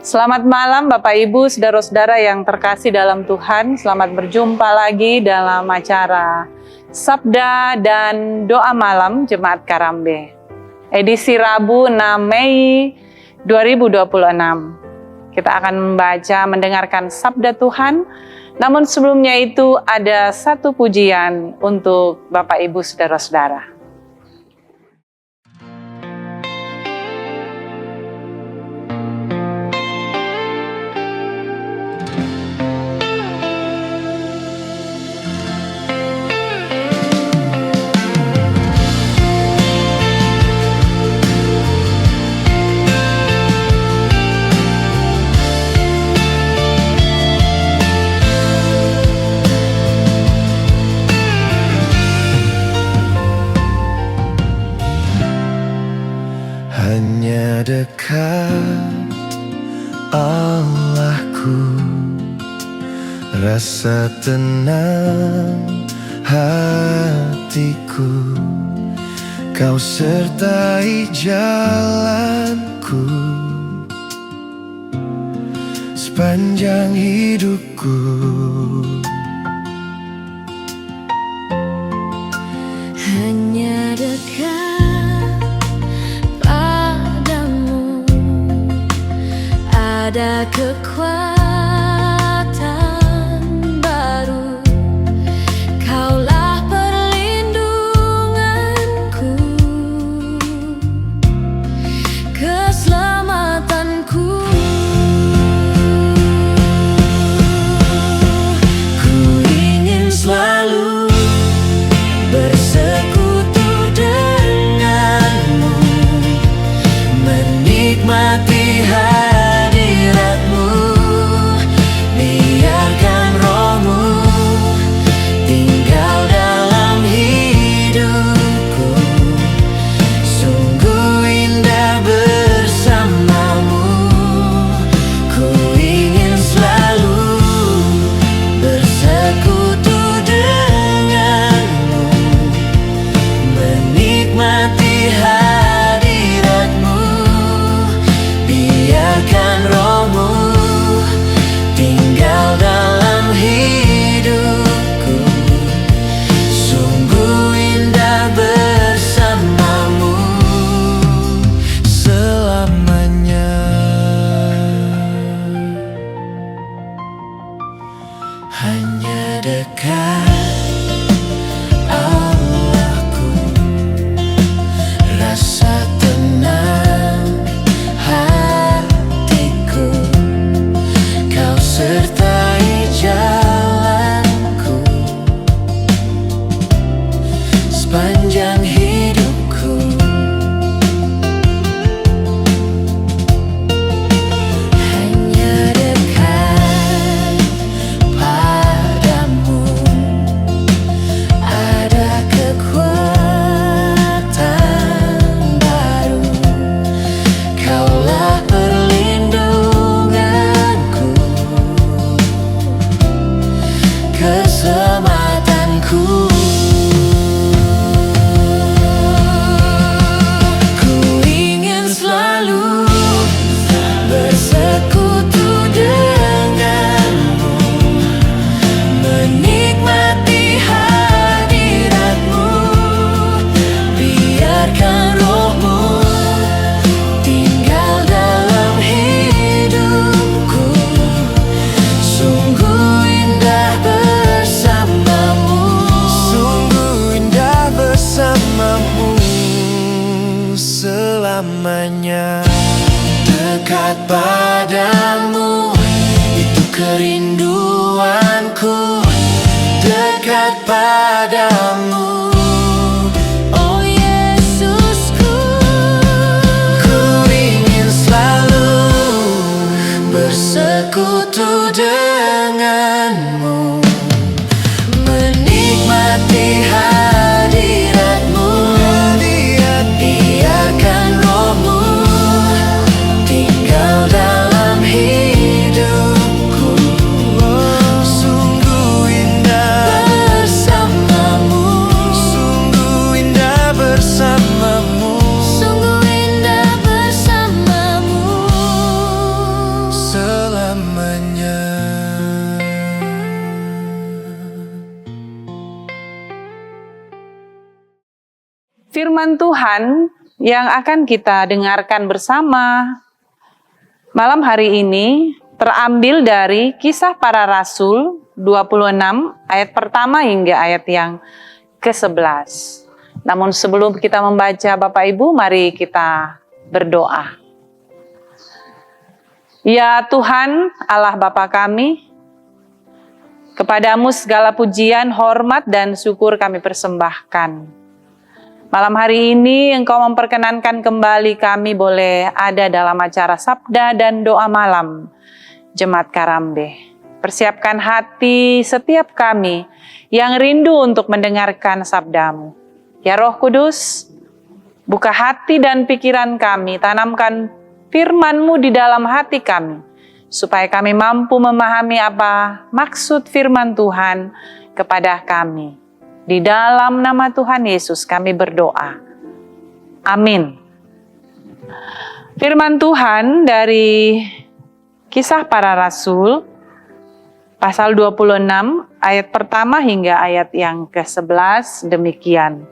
Selamat malam Bapak Ibu, saudara-saudara yang terkasih dalam Tuhan. Selamat berjumpa lagi dalam acara Sabda dan Doa Malam Jemaat Karambe. Edisi Rabu 6 Mei 2026. Kita akan mendengarkan Sabda Tuhan. Namun sebelumnya itu ada satu pujian untuk Bapak Ibu saudara-saudara. Hanya dekat Allahku, rasa tenang hatiku. Kau sertai jalanku sepanjang hidupku. Hanya dekat ada kekuatan baru, Kaulah perlindunganku, keselamatanku. Ku ingin selalu bersekutu denganmu, menikmati dekat padamu, itu kerinduanku. Dekat padamu, oh Yesusku. ku ingin selalu bersekutu denganmu, menikmati hadiratmu. Biarkan rohmu tinggal dalam hidupku. Sungguh indah bersamamu. firman Tuhan yang akan kita dengarkan bersama malam hari ini terambil dari Kisah Para Rasul 26 ayat pertama hingga ayat yang ke-11. Namun sebelum kita membaca, Bapak Ibu, mari kita berdoa. Ya Tuhan, Allah Bapa kami, kepadamu segala pujian, hormat, dan syukur kami persembahkan. Malam hari ini Engkau memperkenankan kembali kami boleh ada dalam acara Sabda dan Doa Malam Jemaat Karambe. Persiapkan hati setiap kami yang rindu untuk mendengarkan sabda-Mu. Ya Roh Kudus, buka hati dan pikiran kami, tanamkan firman-Mu di dalam hati kami, supaya kami mampu memahami apa maksud firman Tuhan kepada kami. Di dalam nama Tuhan Yesus kami berdoa. Amin. Firman Tuhan dari Kisah Para Rasul, pasal 26, ayat pertama hingga ayat yang ke-11, demikian.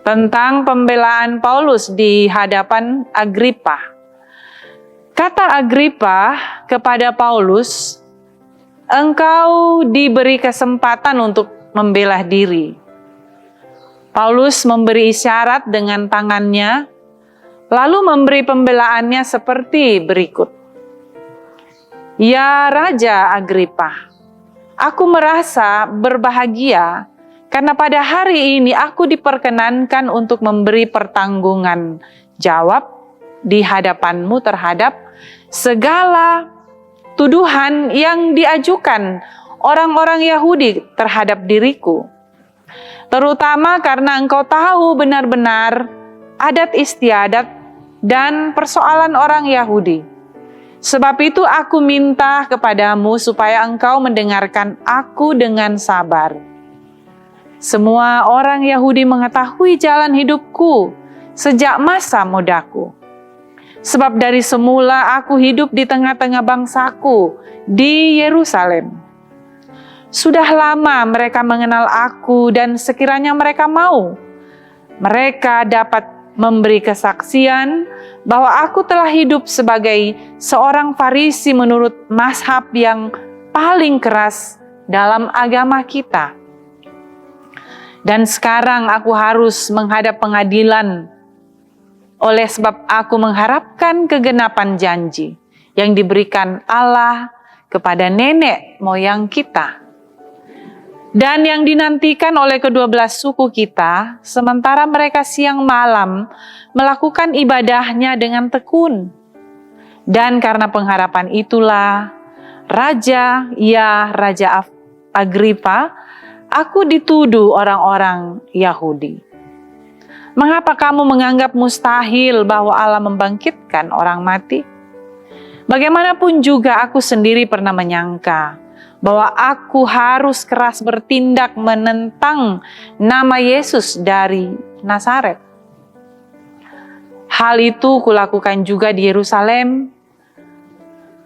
Tentang pembelaan Paulus di hadapan Agripa. Kata Agripa kepada Paulus, engkau diberi kesempatan untuk membela diri. Paulus memberi isyarat dengan tangannya, lalu memberi pembelaannya seperti berikut. Ya Raja Agripa, aku merasa berbahagia karena pada hari ini aku diperkenankan untuk memberi pertanggungan jawab di hadapanmu terhadap segala tuduhan yang diajukan orang-orang Yahudi terhadap diriku. Terutama karena engkau tahu benar-benar adat istiadat dan persoalan orang Yahudi. Sebab itu aku minta kepadamu supaya engkau mendengarkan aku dengan sabar. Semua orang Yahudi mengetahui jalan hidupku sejak masa mudaku. Sebab dari semula aku hidup di tengah-tengah bangsaku di Yerusalem. Sudah lama mereka mengenal aku dan sekiranya mereka mau, mereka dapat memberi kesaksian bahwa aku telah hidup sebagai seorang Farisi menurut mazhab yang paling keras dalam agama kita. Dan sekarang aku harus menghadap pengadilan oleh sebab aku mengharapkan kegenapan janji yang diberikan Allah kepada nenek moyang kita. Dan yang dinantikan oleh kedua belas suku kita, sementara mereka siang malam melakukan ibadahnya dengan tekun. Dan karena pengharapan itulah, Raja Agripa, aku dituduh orang-orang Yahudi. Mengapa kamu menganggap mustahil bahwa Allah membangkitkan orang mati? Bagaimanapun juga aku sendiri pernah menyangka bahwa aku harus keras bertindak menentang nama Yesus dari Nazaret. Hal itu kulakukan juga di Yerusalem.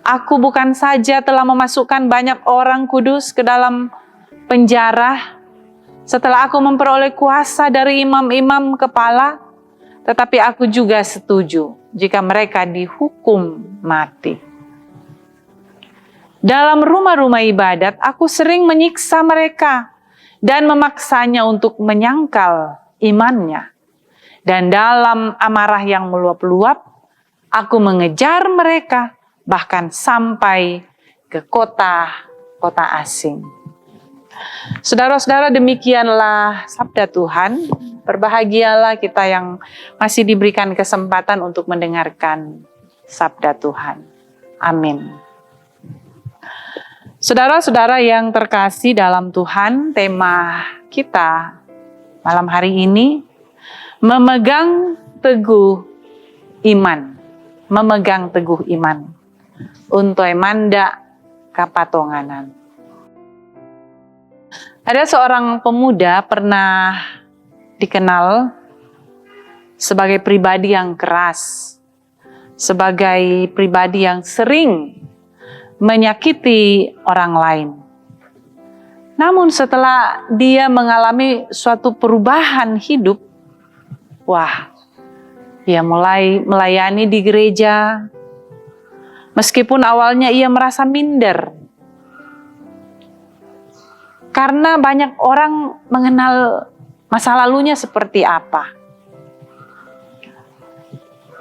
Aku bukan saja telah memasukkan banyak orang kudus ke dalam penjara setelah aku memperoleh kuasa dari imam-imam kepala, tetapi aku juga setuju jika mereka dihukum mati. Dalam rumah-rumah ibadat, aku sering menyiksa mereka dan memaksanya untuk menyangkal imannya. Dan dalam amarah yang meluap-luap, aku mengejar mereka bahkan sampai ke kota-kota asing. Saudara-saudara, demikianlah sabda Tuhan. Berbahagialah kita yang masih diberikan kesempatan untuk mendengarkan sabda Tuhan. Amin. Saudara-saudara yang terkasih dalam Tuhan, tema kita malam hari ini memegang teguh iman. Memegang teguh iman. Untoy manda kapatonganan. Ada seorang pemuda pernah dikenal sebagai pribadi yang keras, sebagai pribadi yang sering menyakiti orang lain. Namun setelah dia mengalami suatu perubahan hidup, Wah, ia mulai melayani di gereja. Meskipun awalnya ia merasa minder. Karena banyak orang mengenal masa lalunya seperti apa.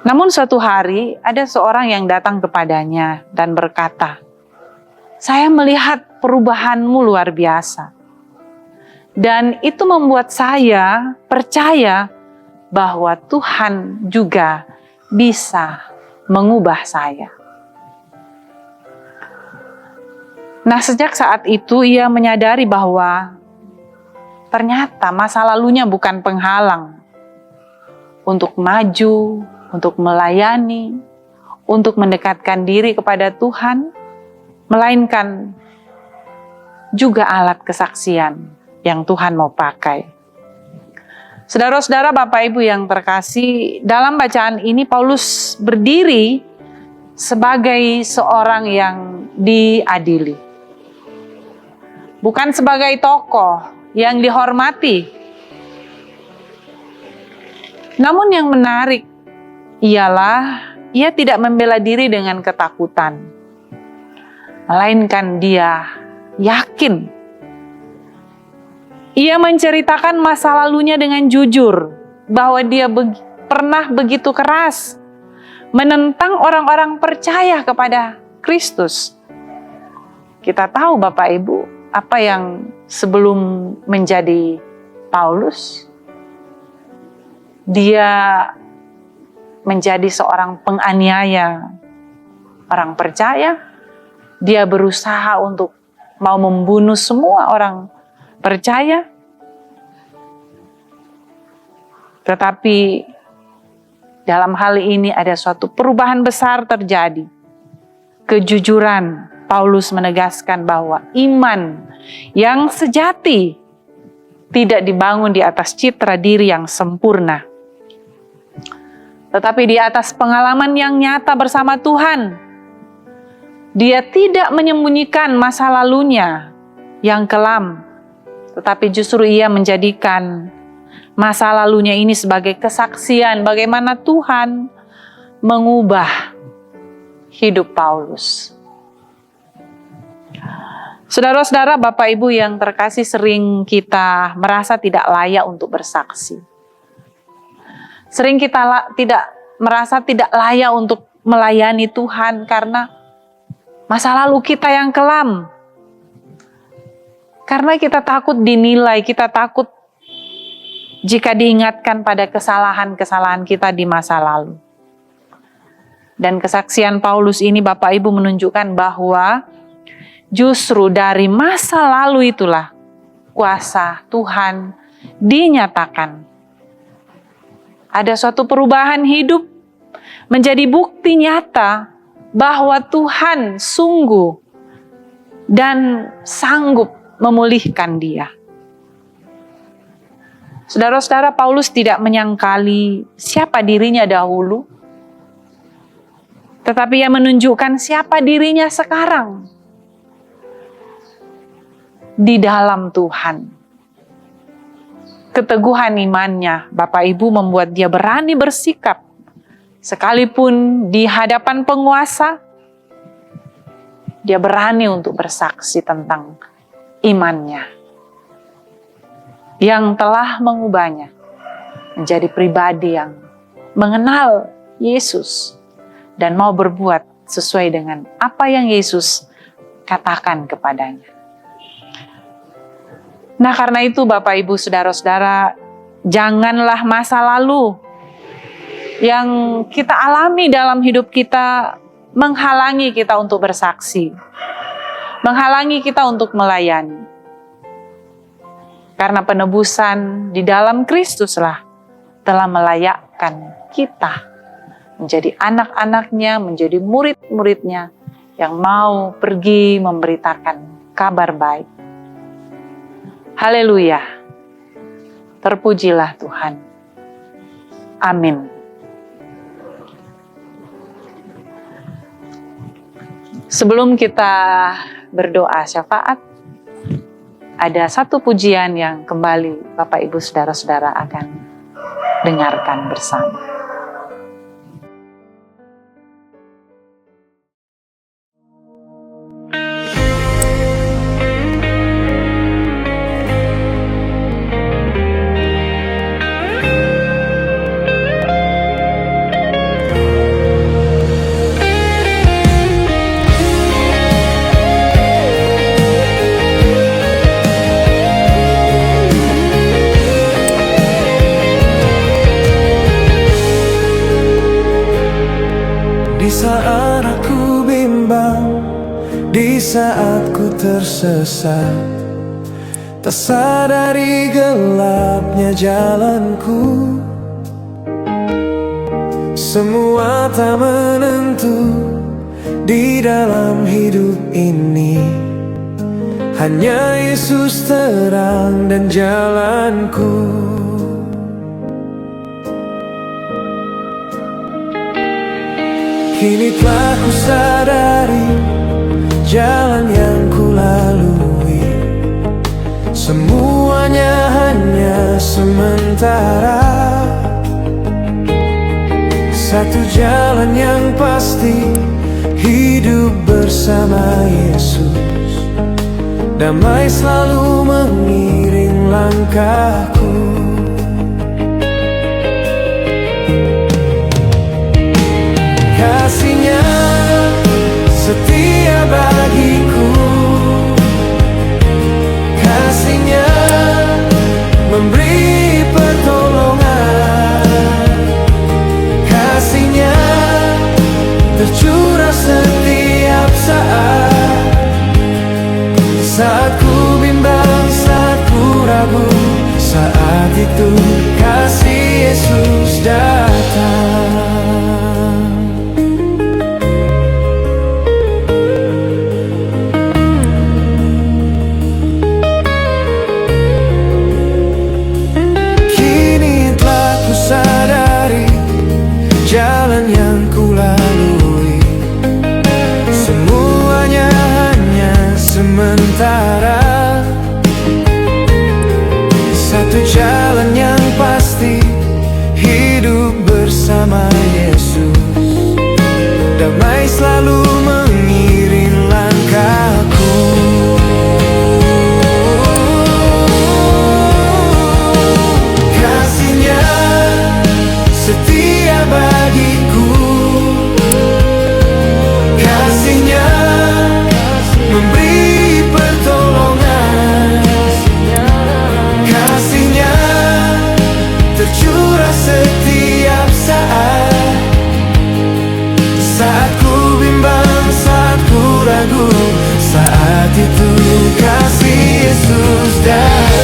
Namun suatu hari ada seorang yang datang kepadanya dan berkata, "Saya melihat perubahanmu luar biasa." Dan itu membuat saya percaya bahwa Tuhan juga bisa mengubah saya. Nah, sejak saat itu ia menyadari bahwa ternyata masa lalunya bukan penghalang untuk maju, untuk melayani, untuk mendekatkan diri kepada Tuhan, melainkan juga alat kesaksian yang Tuhan mau pakai. Saudara-saudara, Bapak Ibu yang terkasih, dalam bacaan ini Paulus berdiri sebagai seorang yang diadili. Bukan sebagai tokoh yang dihormati. Namun yang menarik ialah ia tidak membela diri dengan ketakutan. Melainkan dia yakin. Ia menceritakan masa lalunya dengan jujur. Bahwa dia pernah begitu keras menentang orang-orang percaya kepada Kristus. Kita tahu Bapak Ibu, apa yang sebelum menjadi Paulus, dia menjadi seorang penganiaya orang percaya. Dia berusaha untuk mau membunuh semua orang percaya. Tetapi dalam hal ini ada suatu perubahan besar terjadi. Kejujuran. Paulus menegaskan bahwa iman yang sejati tidak dibangun di atas citra diri yang sempurna, tetapi di atas pengalaman yang nyata bersama Tuhan. Dia tidak menyembunyikan masa lalunya yang kelam, tetapi justru ia menjadikan masa lalunya ini sebagai kesaksian bagaimana Tuhan mengubah hidup Paulus. Saudara-saudara, Bapak Ibu yang terkasih, sering kita merasa tidak layak untuk bersaksi. Sering kita merasa tidak layak untuk melayani Tuhan karena masa lalu kita yang kelam. Karena kita takut dinilai, kita takut jika diingatkan pada kesalahan-kesalahan kita di masa lalu. Dan kesaksian Paulus ini Bapak Ibu menunjukkan bahwa justru dari masa lalu itulah kuasa Tuhan dinyatakan. Ada suatu perubahan hidup menjadi bukti nyata bahwa Tuhan sungguh dan sanggup memulihkan dia. Saudara-saudara, Paulus tidak menyangkali siapa dirinya dahulu, tetapi ia menunjukkan siapa dirinya sekarang di dalam Tuhan. Keteguhan imannya, Bapak Ibu, membuat dia berani bersikap sekalipun di hadapan penguasa. Dia berani untuk bersaksi tentang imannya yang telah mengubahnya menjadi pribadi yang mengenal Yesus dan mau berbuat sesuai dengan apa yang Yesus katakan kepadanya. Nah, karena itu Bapak Ibu saudara-saudara, janganlah masa lalu yang kita alami dalam hidup kita menghalangi kita untuk bersaksi, menghalangi kita untuk melayani. Karena penebusan di dalam Kristuslah telah melayakkan kita menjadi anak-anaknya, menjadi murid-muridnya yang mau pergi memberitakan kabar baik. Haleluya. Terpujilah Tuhan. Amin. Sebelum kita berdoa syafaat, ada satu pujian yang kembali Bapak Ibu Saudara-saudara akan dengarkan bersama. Di saat aku bimbang, di saat ku tersesat, tak sadari gelapnya jalanku. Semua tak menentu di dalam hidup ini, hanya Yesus terang dan jalanku. Kini telah ku sadari jalan yang ku lalui, semuanya hanya sementara. Satu jalan yang pasti, hidup bersama Yesus. Damai selalu mengiring langkahku. Kasih-Nya setia bagiku, kasih-Nya memberi pertolongan, kasih-Nya tercurah setiap saat. Saat ku bimbang, saat ku ragu, saat itu kasih Yesus datang. Jalan yang ku lalui, semuanya hanya sementara. Satu jalan yang pasti, hidup bersama Yesus. Damai selalu mengiring langkahku. Kasih-Nya setia bagiku, kasih-Nya memberi pertolongan, kasih-Nya tercurah setiap saat. Saat ku bimbang, saat ku ragu, saat itu kasih Yesus datang.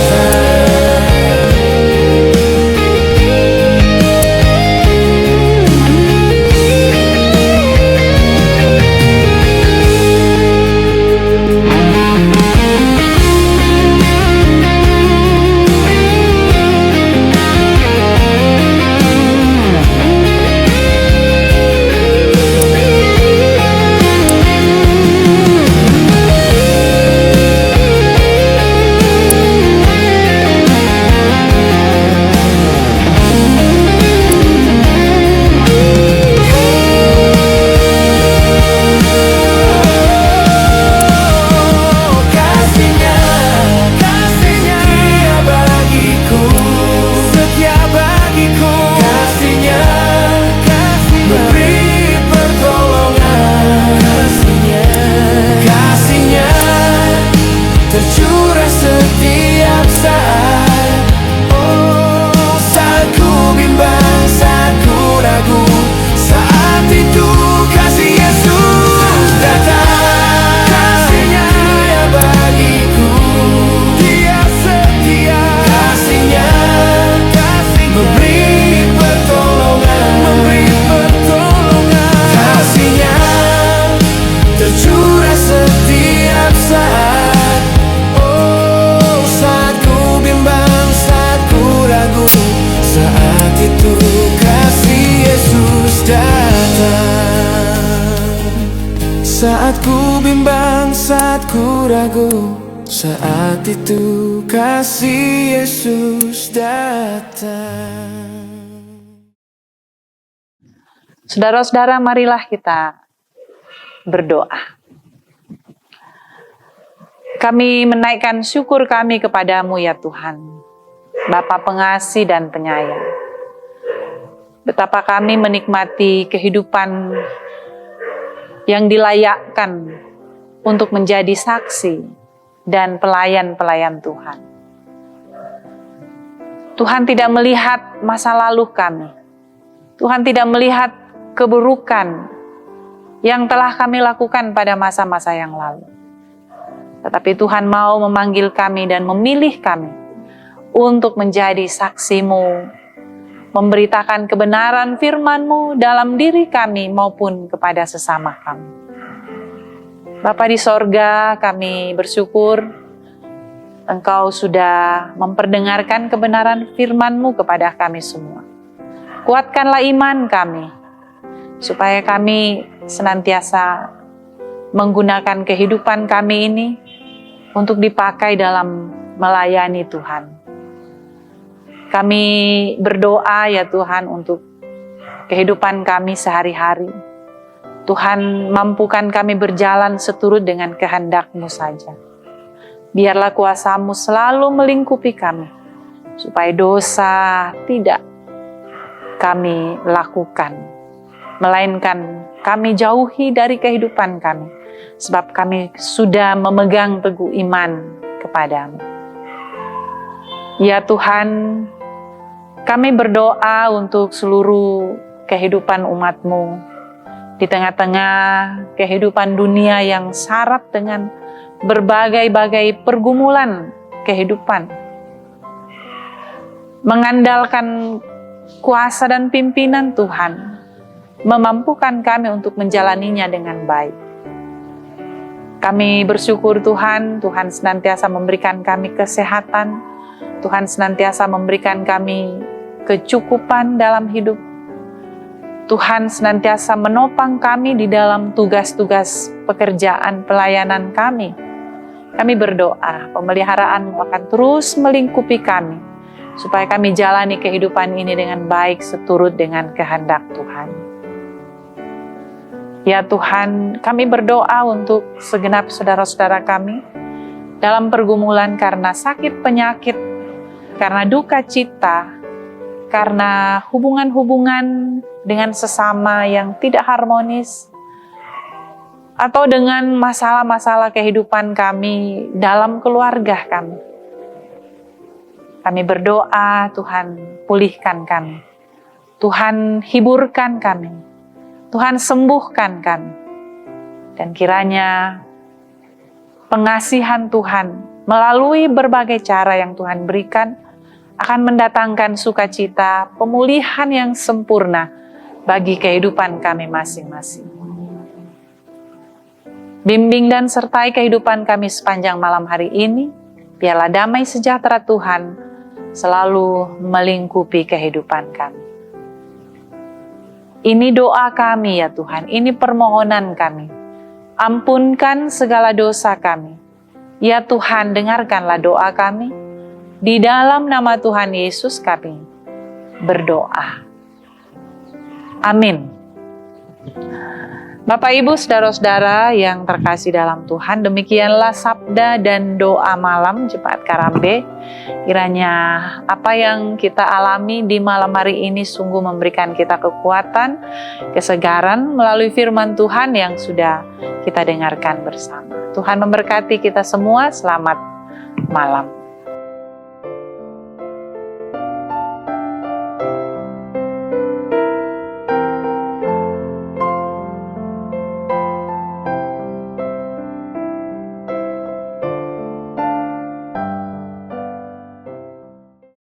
Tercurah setiap saat. Oh, saat ku bimbang, saat ku ragu, saat itu kasih Yesus datang. Kasih-Nya ya bagiku, Dia setia. Kasih-Nya memberi pertolongan, kasih-Nya tercurah setiap saat. Saat itu kasih Yesus datang. Saat ku bimbang, saat ku ragu, saat itu kasih Yesus datang. Saudara-saudara, marilah kita berdoa. Kami menaikkan syukur kami kepadamu ya Tuhan, Bapa pengasih dan penyayang. Betapa kami menikmati kehidupan yang dilayakkan untuk menjadi saksi dan pelayan-pelayan Tuhan. Tuhan tidak melihat masa lalu kami. Tuhan tidak melihat keburukan yang telah kami lakukan pada masa-masa yang lalu. Tetapi Tuhan mau memanggil kami dan memilih kami untuk menjadi saksi-Mu, memberitakan kebenaran firman-Mu dalam diri kami maupun kepada sesama kami. Bapa di sorga, kami bersyukur Engkau sudah memperdengarkan kebenaran firman-Mu kepada kami semua. Kuatkanlah iman kami, supaya kami senantiasa menggunakan kehidupan kami ini untuk dipakai dalam melayani Tuhan. Kami berdoa ya Tuhan untuk kehidupan kami sehari-hari. Tuhan, mampukan kami berjalan seturut dengan kehendak-Mu saja. Biarlah kuasa-Mu selalu melingkupi kami, supaya dosa tidak kami lakukan, melainkan kami jauhi dari kehidupan kami, sebab kami sudah memegang teguh iman kepadamu. Ya Tuhan, kami berdoa untuk seluruh kehidupan umat-Mu, di tengah-tengah kehidupan dunia yang syarat dengan berbagai-bagai pergumulan kehidupan. Mengandalkan kuasa dan pimpinan Tuhan, memampukan kami untuk menjalaninya dengan baik. Kami bersyukur Tuhan, Tuhan senantiasa memberikan kami kesehatan, Tuhan senantiasa memberikan kami kecukupan dalam hidup. Tuhan senantiasa menopang kami di dalam tugas-tugas pekerjaan pelayanan kami. Kami berdoa, pemeliharaan akan terus melingkupi kami, supaya kami jalani kehidupan ini dengan baik seturut dengan kehendak Tuhan. Ya Tuhan, kami berdoa untuk segenap saudara-saudara kami dalam pergumulan karena sakit penyakit, karena duka cita, karena hubungan-hubungan dengan sesama yang tidak harmonis, atau dengan masalah-masalah kehidupan kami dalam keluarga kami. Kami berdoa, Tuhan pulihkan kami, Tuhan hiburkan kami, Tuhan sembuhkan kami, dan kiranya pengasihan Tuhan melalui berbagai cara yang Tuhan berikan akan mendatangkan sukacita, pemulihan yang sempurna bagi kehidupan kami masing-masing. Bimbing dan sertai kehidupan kami sepanjang malam hari ini, biarlah damai sejahtera Tuhan selalu melingkupi kehidupan kami. Ini doa kami ya Tuhan, ini permohonan kami. Ampunkan segala dosa kami. Ya Tuhan, dengarkanlah doa kami. Di dalam nama Tuhan Yesus kami berdoa. Amin. Bapak, Ibu, saudara-saudara yang terkasih dalam Tuhan, demikianlah sabda dan doa malam Jemaat Karambe. Kiranya apa yang kita alami di malam hari ini sungguh memberikan kita kekuatan, kesegaran melalui firman Tuhan yang sudah kita dengarkan bersama. Tuhan memberkati kita semua, selamat malam.